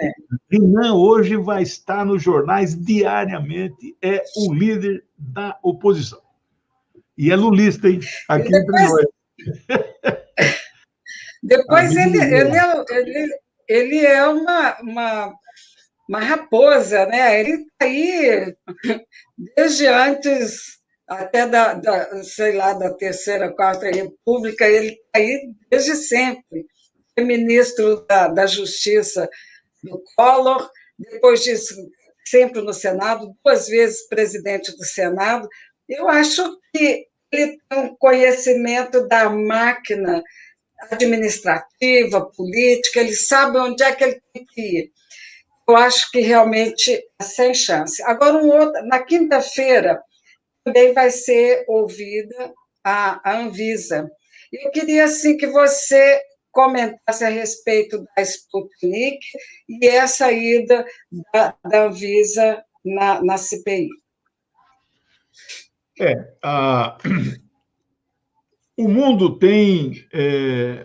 Renan. Hoje vai estar nos jornais diariamente. É o líder da oposição. E é lulista, hein? Aqui entre nós. Depois ele é uma raposa, né? Ele está aí desde antes, até sei lá, da Terceira, Quarta República, ele está aí desde sempre. Foi ministro da Justiça do Collor, depois disso, sempre no Senado, 2 vezes presidente do Senado. Eu acho que ele tem um conhecimento da máquina administrativa, política, ele sabe onde é que ele tem que ir. Eu acho que realmente é sem chance. Agora, na quinta-feira, também vai ser ouvida a Anvisa. Eu queria, assim, que você comentasse a respeito da Sputnik e essa ida da Anvisa na CPI. O mundo tem,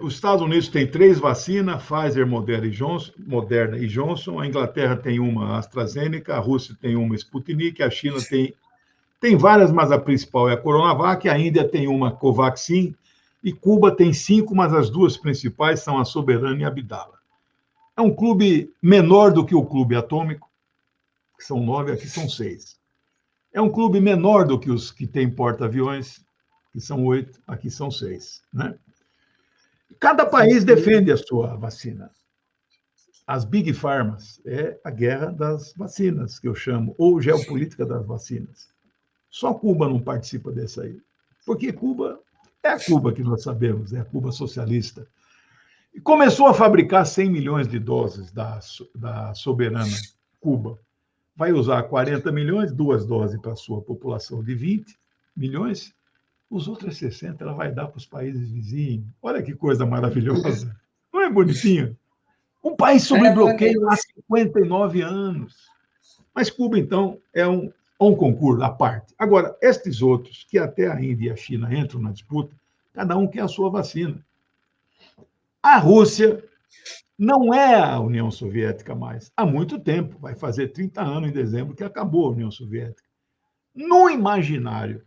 os Estados Unidos têm 3 vacinas, Pfizer, Moderna e Johnson, a Inglaterra tem uma AstraZeneca, a Rússia tem uma Sputnik, a China tem várias, mas a principal é a Coronavac, a Índia tem uma Covaxin, e Cuba tem 5, mas as 2 principais são a Soberana e a Abdala. É um clube menor do que o clube atômico, que são 9, aqui são 6. É um clube menor do que os que têm porta-aviões, que são 8, aqui são 6. Né? Cada país defende a sua vacina. As Big Pharmas é a guerra das vacinas, que eu chamo, ou geopolítica das vacinas. Só Cuba não participa dessa aí. Porque Cuba é a Cuba que nós sabemos, é a Cuba socialista. E começou a fabricar 100 milhões de doses da Soberana Cuba. Vai usar 40 milhões, 2 doses para a sua população de 20 milhões, os outros 60 ela vai dar para os países vizinhos. Olha que coisa maravilhosa. Não é bonitinho? Um país sob bloqueio há 59 anos. Mas Cuba, então, é um concurso à parte. Agora, estes outros, que até a Índia e a China entram na disputa, cada um quer a sua vacina. A Rússia não é a União Soviética mais. Há muito tempo, vai fazer 30 anos em dezembro que acabou a União Soviética. No imaginário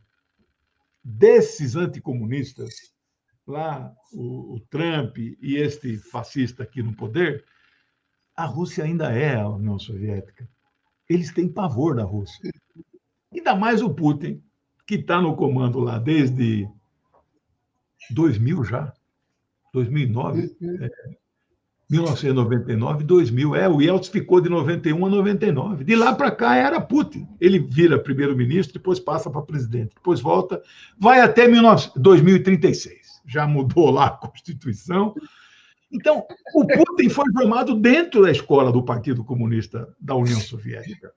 desses anticomunistas, lá o Trump e este fascista aqui no poder, a Rússia ainda é a União Soviética. Eles têm pavor da Rússia. Ainda mais o Putin, que está no comando lá desde 2000 já, 2009, 1999, 2000. O Yeltsin ficou de 91 a 99. De lá para cá era Putin. Ele vira primeiro-ministro, depois passa para presidente, depois volta, vai até 2036. Já mudou lá a Constituição. Então, o Putin foi formado dentro da escola do Partido Comunista da União Soviética.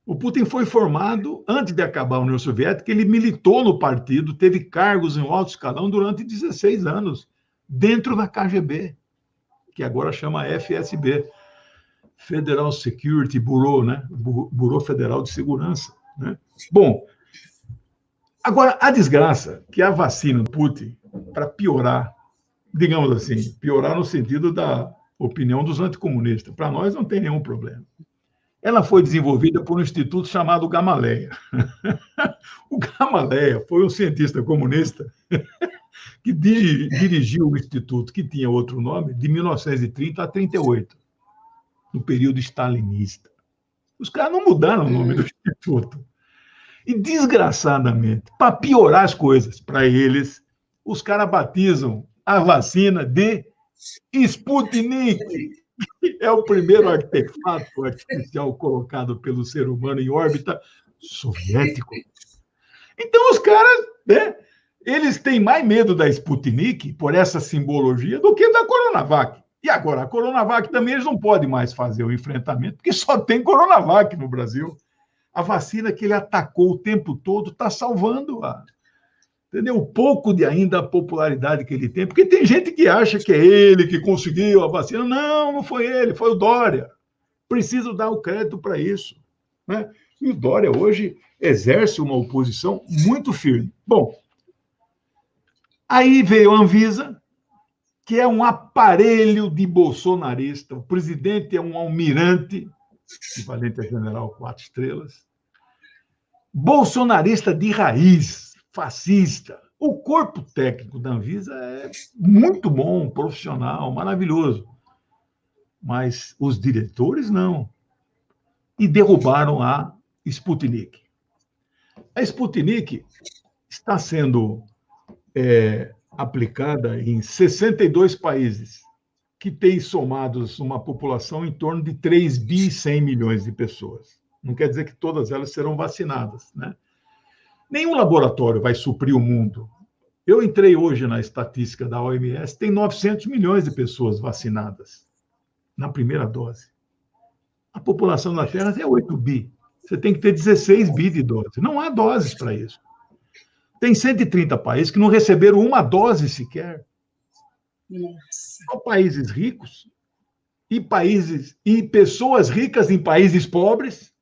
O Putin foi formado, antes de acabar a União Soviética, ele militou no partido, teve cargos em alto escalão durante 16 anos, dentro da KGB, que agora chama FSB, Federal Security Bureau, né? Bureau Federal de Segurança. Né? Bom, agora, a desgraça que a vacina do Putin, para piorar, digamos assim, piorar no sentido da opinião dos anticomunistas, para nós não tem nenhum problema. Ela foi desenvolvida por um instituto chamado Gamaleya. O Gamaleya foi um cientista comunista que dirigiu o instituto, que tinha outro nome, de 1930 a 38, no período stalinista. Os caras não mudaram o nome do instituto. E, desgraçadamente, para piorar as coisas para eles, os caras batizam a vacina de Sputnik, que é o primeiro artefato artificial colocado pelo ser humano em órbita soviético. Então, os caras, né, eles têm mais medo da Sputnik, por essa simbologia, do que da Coronavac. E agora, a Coronavac também eles não podem mais fazer o enfrentamento, porque só tem Coronavac no Brasil. A vacina que ele atacou o tempo todo está salvando-a. Entendeu? O pouco de ainda a popularidade que ele tem, porque tem gente que acha que é ele que conseguiu a vacina. Não, não foi ele, foi o Dória. Preciso dar o crédito para isso. Né? E o Dória hoje exerce uma oposição muito firme. Bom, aí veio a Anvisa, que é um aparelho de bolsonarista. O presidente é um almirante, equivalente a general 4 estrelas, bolsonarista de raiz, fascista. O corpo técnico da Anvisa é muito bom, profissional, maravilhoso. Mas os diretores não. E derrubaram a Sputnik. A Sputnik está sendo aplicada em 62 países, que têm somados uma população em torno de 3 bi e 100 milhões de pessoas. Não quer dizer que todas elas serão vacinadas, né? Nenhum laboratório vai suprir o mundo. Eu entrei hoje na estatística da OMS, tem 900 milhões de pessoas vacinadas na primeira dose. A população da Terra é 8 bi. Você tem que ter 16 bi de doses. Não há doses para isso. Tem 130 países que não receberam uma dose sequer. Nossa. São países ricos e pessoas ricas em países pobres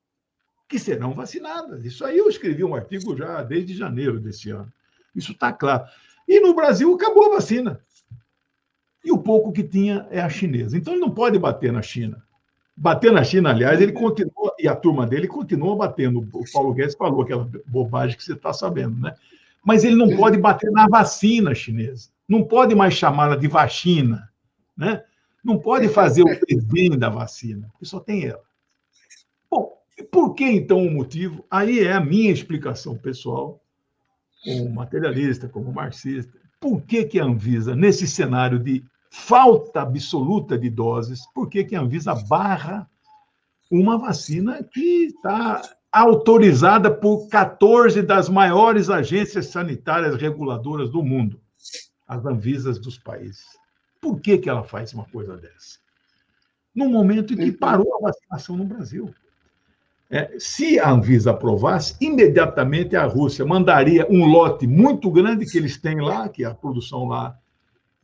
que serão vacinadas. Isso aí eu escrevi um artigo já desde janeiro desse ano. Isso está claro. E no Brasil acabou a vacina. E o pouco que tinha é a chinesa. Então ele não pode bater na China. Bater na China, aliás, ele continua, e a turma dele continua batendo. O Paulo Guedes falou aquela bobagem que você está sabendo, né? Mas ele não pode bater na vacina chinesa. Não pode mais chamá-la de vacina, né? Não pode fazer o desenho da vacina, porque só tem ela. Bom, por que então o motivo? Aí é a minha explicação pessoal, como materialista, como marxista. Por que a Anvisa, nesse cenário de falta absoluta de doses, por que a Anvisa barra uma vacina que está autorizada por 14 das maiores agências sanitárias reguladoras do mundo, as Anvisas dos países? Por que ela faz uma coisa dessa? No momento em que parou a vacinação no Brasil. Se a Anvisa aprovasse, imediatamente a Rússia mandaria um lote muito grande que eles têm lá, que é a produção lá,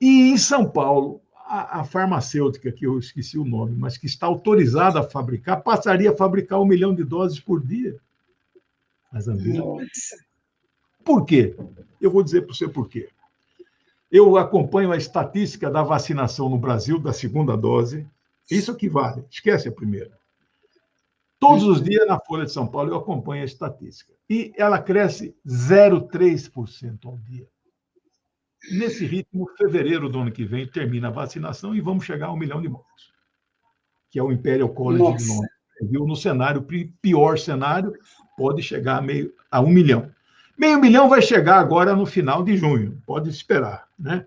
e em São Paulo, a farmacêutica, que eu esqueci o nome, mas que está autorizada a fabricar, passaria a fabricar 1 milhão de doses por dia. Mas a Anvisa... Por quê? Eu vou dizer para você por quê. Eu acompanho a estatística da vacinação no Brasil, da segunda dose. Isso que vale, esquece a primeira. Todos os dias, na Folha de São Paulo, eu acompanho a estatística. E ela cresce 0,3% ao dia. Nesse ritmo, fevereiro do ano que vem, termina a vacinação e vamos chegar a 1 milhão de mortos, que é o Imperial College de Londres. No cenário, pior cenário, pode chegar a 1 milhão. Meio milhão vai chegar agora no final de junho, pode esperar. Né?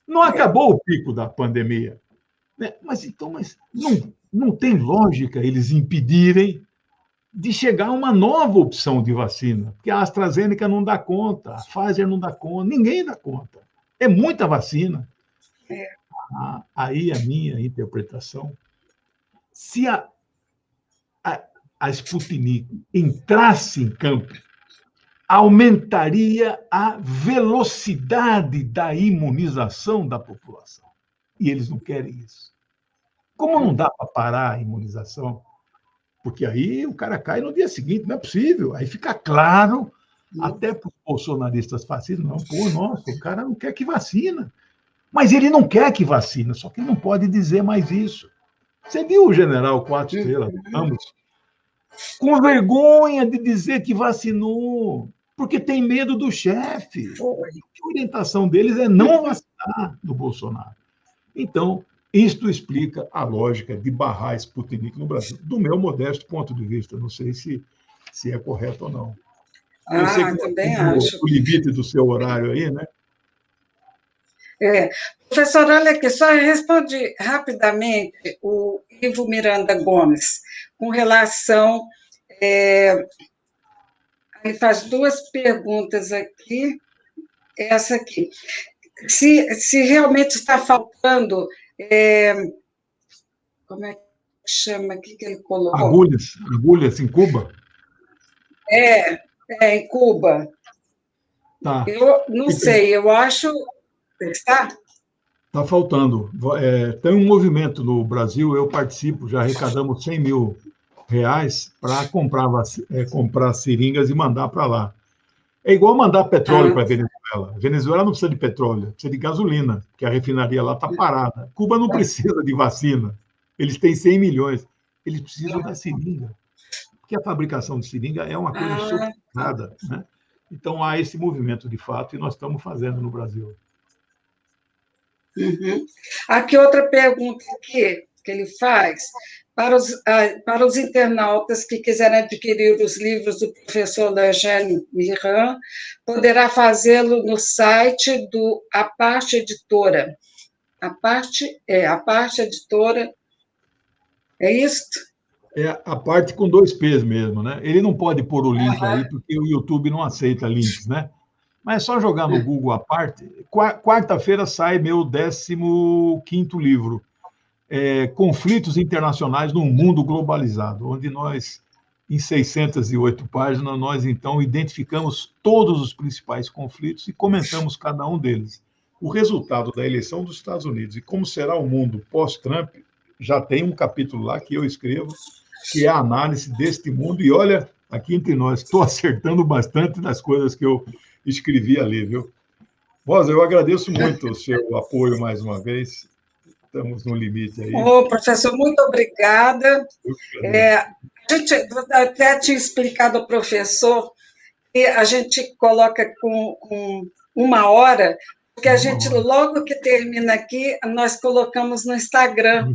Não acabou o pico da pandemia. Né? Mas não tem lógica eles impedirem de chegar a uma nova opção de vacina, porque a AstraZeneca não dá conta, a Pfizer não dá conta, ninguém dá conta. É muita vacina. Aí a minha interpretação, se a Sputnik entrasse em campo, aumentaria a velocidade da imunização da população. E eles não querem isso. Como não dá para parar a imunização? Porque aí o cara cai no dia seguinte, não é possível. Aí fica claro, até para os bolsonaristas fascistas, não, nossa, o cara não quer que vacina. Mas ele não quer que vacina, só que ele não pode dizer mais isso. Você viu o general 4 estrelas, Ramos, com vergonha de dizer que vacinou, porque tem medo do chefe. A orientação deles é não vacinar do Bolsonaro. Então, isto explica a lógica de barrar a Sputnik no Brasil, do meu modesto ponto de vista. Não sei se é correto ou não. Eu sei que também acho. O limite do seu horário aí, né? Professor, olha aqui, só responde rapidamente o Ivo Miranda Gomes, com relação... ele faz 2 perguntas aqui. Essa aqui. Se realmente está faltando... como é que chama aqui que ele colocou? Agulhas em Cuba? em Cuba. Tá. Eu não sei, eu acho... Está? Está faltando. Tem um movimento no Brasil, eu participo, já arrecadamos 100 mil reais para comprar seringas e mandar para lá. É igual mandar petróleo para a Venezuela. A Venezuela não precisa de petróleo, precisa de gasolina, porque a refinaria lá está parada. Cuba não precisa de vacina. Eles têm 100 milhões. Eles precisam da seringa, porque a fabricação de seringa é uma coisa sofisticada, né? Então, há esse movimento, de fato, e nós estamos fazendo no Brasil. Uhum. Aqui outra pergunta que ele faz. Para os internautas que quiserem adquirir os livros do professor Eugênio Mirand, poderá fazê-lo no site do A Parte Editora. A Parte Editora, é isso? É a parte com 2 P's mesmo, né? Ele não pode pôr o link aí, porque o YouTube não aceita links, né? Mas é só jogar no Google a parte. Quarta-feira sai meu 15º livro, Conflitos Internacionais num Mundo Globalizado, onde nós, em 608 páginas, nós então identificamos todos os principais conflitos e comentamos cada um deles. O resultado da eleição dos Estados Unidos e como será o mundo pós-Trump, já tem um capítulo lá que eu escrevo, que é a análise deste mundo. E olha, aqui entre nós, estou acertando bastante das coisas que eu escrevi ali, viu? Rosa, eu agradeço muito o seu apoio mais uma vez. Estamos no limite aí. Professor, muito obrigada. A gente até tinha explicado ao professor que a gente coloca com 1 hora, porque a gente, logo que termina aqui, nós colocamos no Instagram,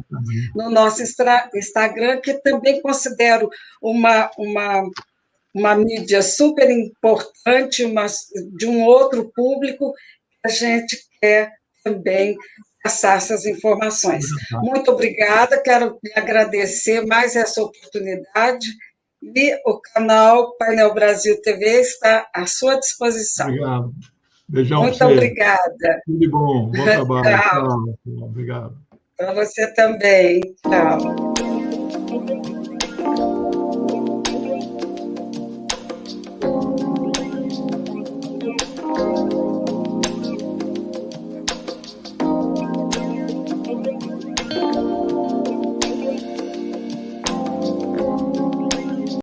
no nosso Instagram, que também considero uma mídia super importante, de um outro público, que a gente quer também passar essas informações. Muito obrigada, quero agradecer mais essa oportunidade, e o canal Painel Brasil TV está à sua disposição. Obrigado. Beijão muito obrigada. Tudo de bom. Bom trabalho. Tchau. Obrigado. Para você também. Tchau.